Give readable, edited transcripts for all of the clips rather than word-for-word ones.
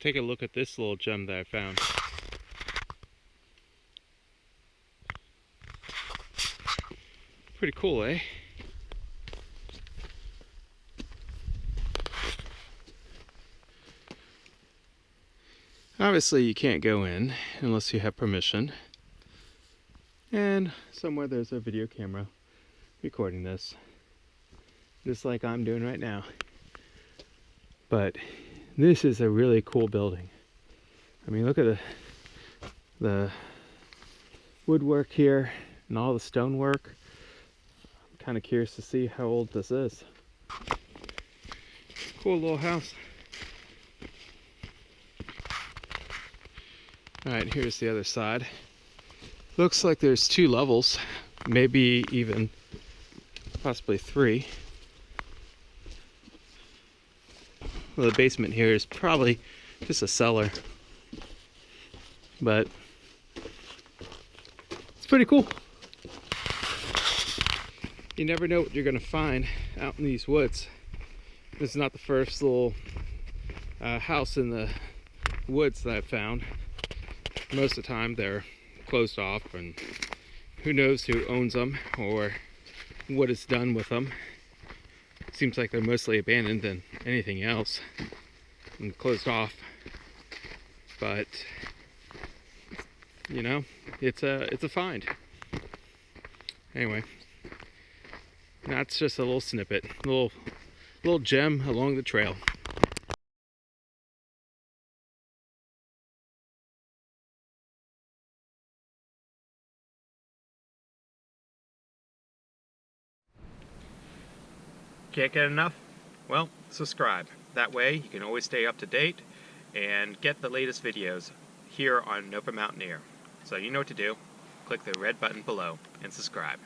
take a look at this little gem that I found. Pretty cool, eh? Obviously you can't go in unless you have permission. And somewhere there's a video camera recording this. Just like I'm doing right now. But this is a really cool building. I mean, look at the woodwork here and all the stonework. I'm kind of curious to see how old this is. Cool little house. Alright, here's the other side. Looks like there's 2 levels, maybe even possibly 3. Well, the basement here is probably just a cellar, but it's pretty cool. You never know what you're going to find out in these woods. This is not the first little house in the woods that I've found. Most of the time they're closed off, and who knows who owns them or what is done with them. Seems like they're mostly abandoned than anything else and closed off. But you know, it's a find. Anyway, that's just a little snippet, little gem along the trail. Can't get enough? Well, subscribe. That way you can always stay up to date and get the latest videos here on Mountaineer. So you know what to do. Click the red button below and subscribe.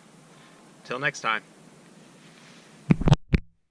Till next time.